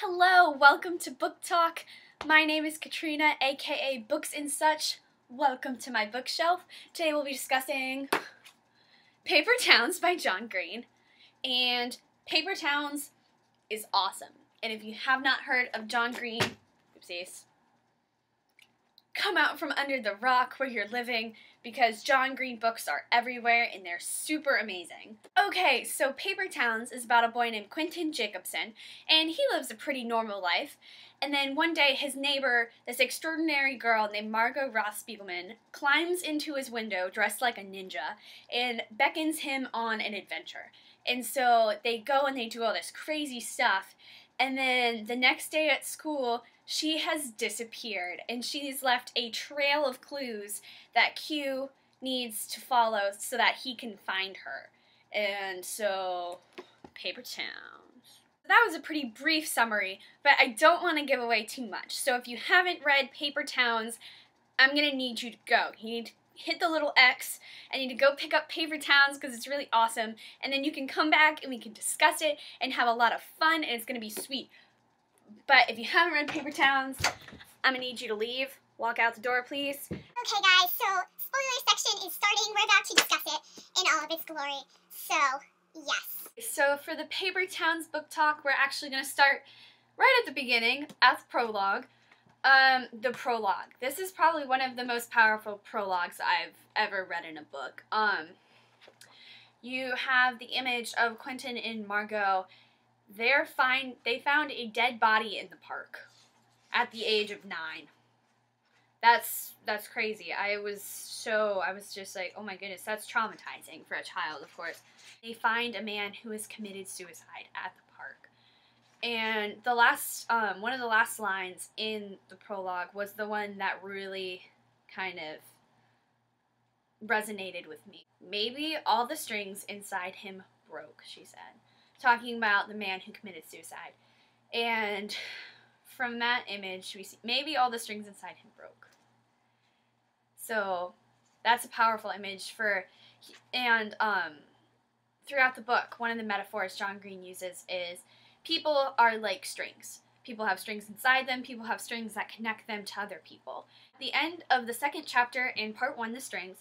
Hello, welcome to Book Talk. My name is Katrina, aka Books and Such. Welcome to my bookshelf. Today we'll be discussing Paper Towns by John Green. And Paper Towns is awesome. And if you have not heard of John Green, oopsies, come out from under the rock where you're living, because John Green books are everywhere and they're super amazing. Okay, so Paper Towns is about a boy named Quentin Jacobson, and he lives a pretty normal life. And then one day his neighbor, this extraordinary girl named Margot Roth-Spiegelman, climbs into his window dressed like a ninja and beckons him on an adventure. And so they go and they do all this crazy stuff. And then the next day at school, she has disappeared, and she's left a trail of clues that Q needs to follow so that he can find her. And so, Paper Towns. That was a pretty brief summary, but I don't want to give away too much. So if you haven't read Paper Towns, I'm going to need you to go. You need to hit the little X. I need to go pick up Paper Towns because it's really awesome. And then you can come back and we can discuss it and have a lot of fun, and it's going to be sweet. But if you haven't read Paper Towns, I'm going to need you to leave. Walk out the door, please. Okay, guys, so spoiler section is starting. We're about to discuss it in all of its glory. So, yes. So for the Paper Towns book talk, we're actually going to start right at the beginning, at the prologue. The prologue. This is probably one of the most powerful prologues I've ever read in a book. You have the image of Quentin and Margot. They found a dead body in the park at the age of 9. That's crazy. I was just like, oh my goodness, that's traumatizing for a child, of course. They find a man who has committed suicide at the park. And the last, one of the last lines in the prologue was the one that really kind of resonated with me. Maybe all the strings inside him broke, she said. Talking about the man who committed suicide. And from that image, we see maybe all the strings inside him broke. So that's a powerful image and throughout the book, one of the metaphors John Green uses is people are like strings. People have strings inside them. People have strings that connect them to other people. At the end of the second chapter in part 1, The Strings,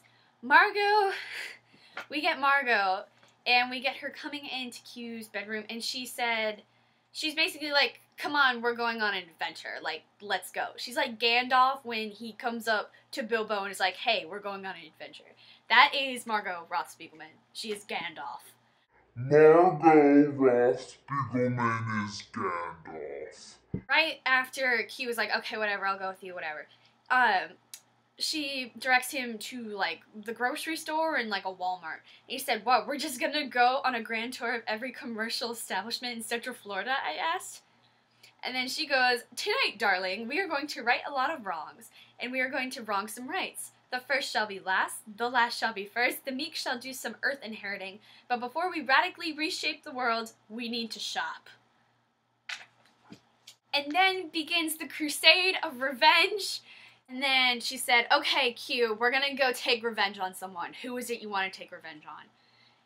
we get Margot. And we get her coming into Q's bedroom, and she said, she's basically like, come on, we're going on an adventure. Like, let's go. She's like Gandalf when he comes up to Bilbo and is like, hey, we're going on an adventure. That is Margot Roth-Spiegelman. She is Gandalf. Margot Roth-Spiegelman is Gandalf. Right after Q was like, okay, whatever, I'll go with you, whatever. She directs him to, like, the grocery store and, like, a Walmart. And he said, what, we're just gonna go on a grand tour of every commercial establishment in Central Florida, I asked. And then she goes, tonight, darling, we are going to right a lot of wrongs, and we are going to wrong some rights. The first shall be last, the last shall be first, the meek shall do some earth inheriting, but before we radically reshape the world, we need to shop. And then begins the crusade of revenge. And then she said, okay, Q, we're gonna go take revenge on someone. Who is it you want to take revenge on?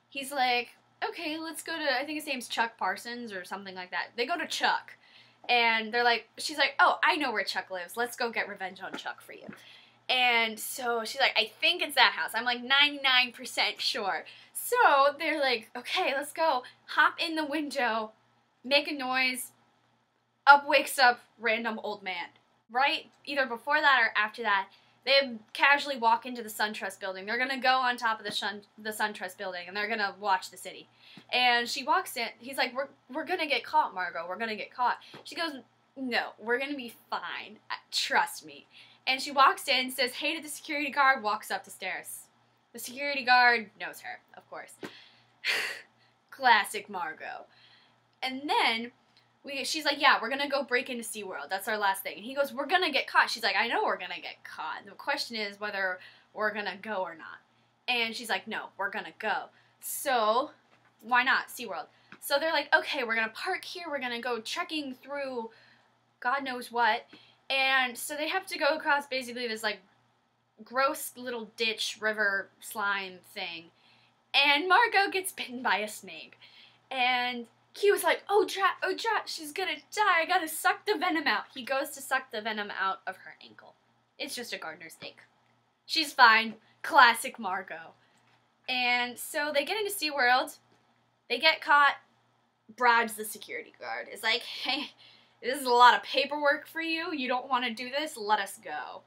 He's like, okay, let's go to, I think his name's Chuck Parsons or something like that. They go to Chuck. And they're like, she's like, oh, I know where Chuck lives. Let's go get revenge on Chuck for you. And so she's like, I think it's that house. I'm like 99% sure. So they're like, okay, let's go. Hop in the window, make a noise. Up wakes up random old man. Right, either before that or after that, they casually walk into the SunTrust building. They're going to go on top of the SunTrust building, and they're going to watch the city. And she walks in. He's like, we're going to get caught, Margot. We're going to get caught. She goes, no, we're going to be fine. Trust me. And she walks in, says hey to the security guard, walks up the stairs. The security guard knows her, of course. Classic Margot. And then she's like, yeah, we're going to go break into SeaWorld. That's our last thing. And he goes, we're going to get caught. She's like, I know we're going to get caught. The question is whether we're going to go or not. And she's like, no, we're going to go. So, why not SeaWorld? So they're like, okay, we're going to park here. We're going to go trekking through God knows what. And so they have to go across basically this, like, gross little ditch, river, slime thing. And Margot gets bitten by a snake. And Q is like, oh drat, she's gonna die, I gotta suck the venom out. He goes to suck the venom out of her ankle. It's just a gardener snake. She's fine. Classic Margot. And so they get into SeaWorld. They get caught. Bribes the security guard. It's like, hey, this is a lot of paperwork for you. You don't want to do this? Let us go.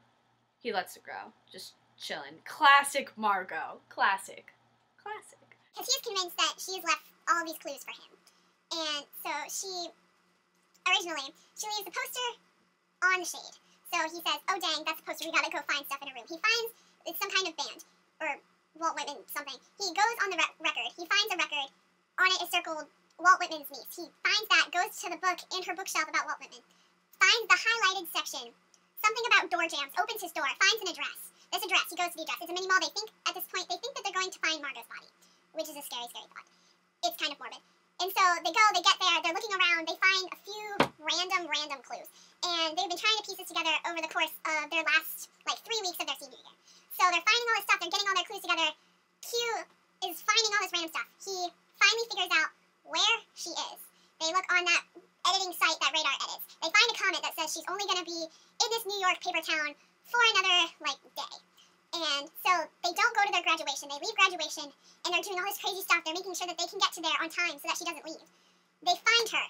He lets her go. Just chilling. Classic Margot. Classic. Because he is convinced that she has left all these clues for him. And so originally, she leaves the poster on the shade. So he says, oh dang, that's a poster, we gotta go find stuff in a room. He finds, it's some kind of band, or Walt Whitman something. He goes on the record, he finds a record, on it is circled Walt Whitman's niece. He finds that, goes to the book in her bookshelf about Walt Whitman, finds the highlighted section, something about door jams, opens his door, finds an address. This address, he goes to the address. It's a mini mall. They think, at this point, they think that they're going to find Margot's body, which is a scary, scary thought. It's kind of morbid. And so they go, they get there, they're looking around, they find a few random clues. And they've been trying to piece this together over the course of their last, 3 weeks of their senior year. So they're finding all this stuff, they're getting all their clues together. Q is finding all this random stuff. He finally figures out where she is. They look on that editing site that Radar edits. They find a comment that says she's only going to be in this New York paper town for another, day. And so they don't go to their graduation. They leave graduation, and they're doing all this crazy stuff. They're making sure that they can get to there on time so that she doesn't leave. They find her.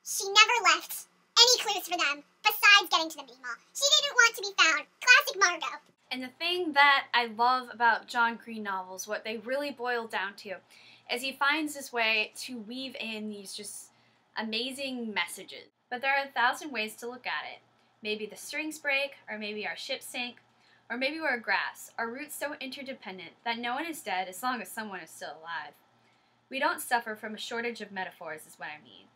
She never left any clues for them besides getting to the mini mall. She didn't want to be found. Classic Margot. And the thing that I love about John Green novels, what they really boil down to, is he finds his way to weave in these just amazing messages. But there are 1,000 ways to look at it. Maybe the strings break, or maybe our ship sink, or maybe we're grass, our roots so interdependent that no one is dead as long as someone is still alive. We don't suffer from a shortage of metaphors is what I mean.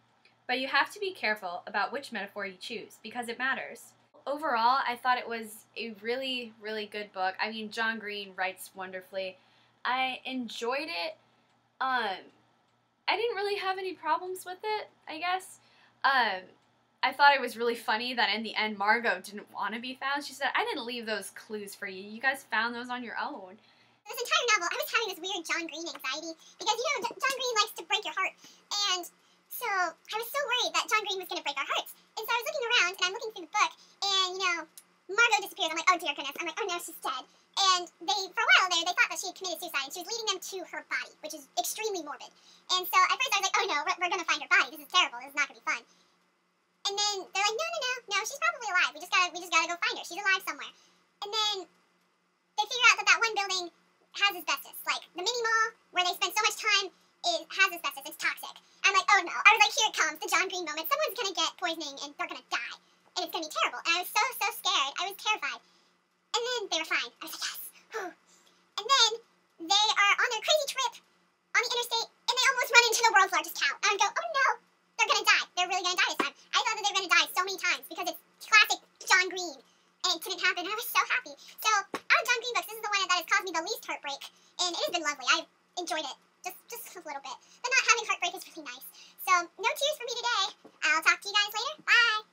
But you have to be careful about which metaphor you choose, because it matters. Overall, I thought it was a really, really good book. I mean, John Green writes wonderfully. I enjoyed it. I didn't really have any problems with it, I guess. I thought it was really funny that in the end Margot didn't want to be found. She said, I didn't leave those clues for you. You guys found those on your own. This entire novel, I was having this weird John Green anxiety because, John Green likes to break your heart. And so I was so worried that John Green was going to break our hearts. And so I was looking around and I'm looking through the book and, Margot disappears. I'm like, oh dear goodness. I'm like, oh no, she's dead. And for a while there, they thought that she had committed suicide and she was leading them to her body, which is extremely morbid. And so at first I was like, oh no, we're going to find her body. This is terrible. This is not going to be fun. And then they're like, no, she's probably alive. We just gotta go find her. She's alive somewhere. And then they figure out that one building has asbestos. Like, the mini mall, where they spend so much time, has asbestos. It's toxic. I'm like, oh no. I was like, here it comes, the John Green moment. Someone's gonna get poisoning and they're gonna die. And it's gonna be terrible. And I was so scared. I was terrified. And then they were fine. I was like, yes. Whew. And then they are on their crazy trip on the interstate, and they almost run into the world's largest cow. And I go, oh no. They're gonna die. They're really gonna die this time. I thought that they were gonna die so many times because it's classic John Green, and it didn't happen, and I was so happy. So, out of John Green books, this is the one that has caused me the least heartbreak, and it has been lovely. I've enjoyed it, just a little bit. But not having heartbreak is really nice. So, no tears for me today. I'll talk to you guys later. Bye!